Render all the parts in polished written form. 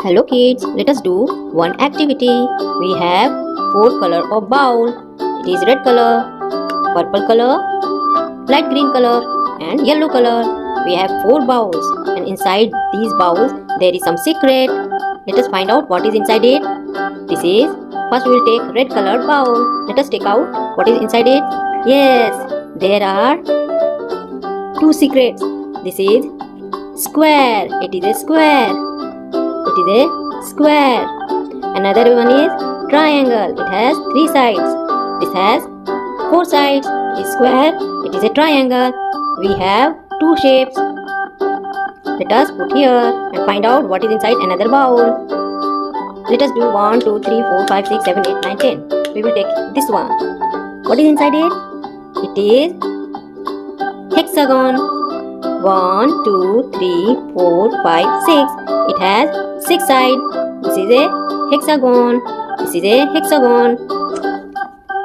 Hello kids, let us do one activity. We have 4 color of bowl. It is red color, purple color, light green color and yellow color. We have 4 bowls and inside these bowls there is some secret. Let us find out what is inside it. This is, first we will take red colored bowl. Let us take out what is inside it. Yes, there are 2 secrets. This is square. It is a square. It is a square. Another one is triangle. It has 3 sides. This has 4 sides. It is square. It is a triangle. We have 2 shapes. Let us put here and find out what is inside another bowl. Let us do 1, 2, 3, 4, 5, 6, 7, 8, 9, 10. We will take this one. What is inside it? It is hexagon. 1, 2, 3, 4, 5, 6. It has 6 sides. This is a hexagon. This is a hexagon.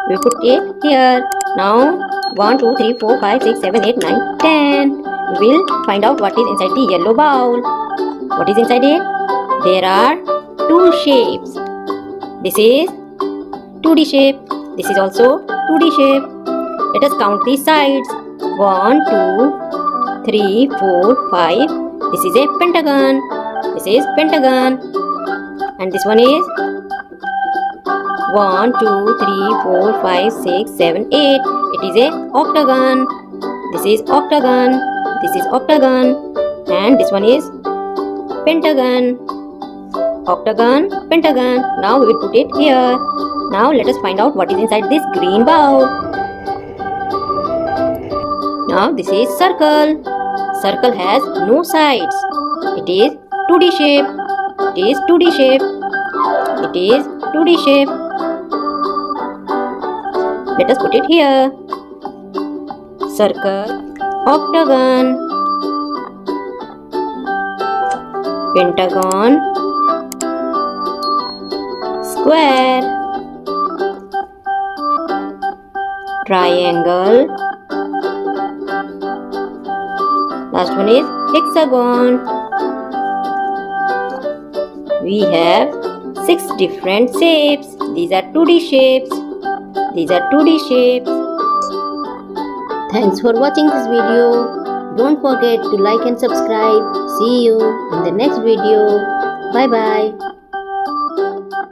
We put it here. Now 1, 2, 3, 4, 5, 6, 7, 8, 9, 10. We will find out what is inside the yellow bowl. What is inside it? There are 2 shapes. This is 2D shape. This is also 2D shape. Let us count the sides. 1, 2, 3, 4, 5. This is a pentagon. This is pentagon. And this one is 1, 2, 3, 4, 5, 6, 7, 8. It is a octagon. This is octagon. This is octagon. And this one is pentagon. Octagon, pentagon. Now we will put it here. Now let us find out what is inside this green bowl. Now this is circle. Circle has no sides. It is 2D shape. It is 2D shape. It is 2D shape. Let us put it here. Circle, octagon, pentagon, square, triangle. Last one is hexagon. We have 6 different shapes. These are 2D shapes. These are 2D shapes. Thanks for watching this video. Don't forget to like and subscribe. See you in the next video. Bye bye.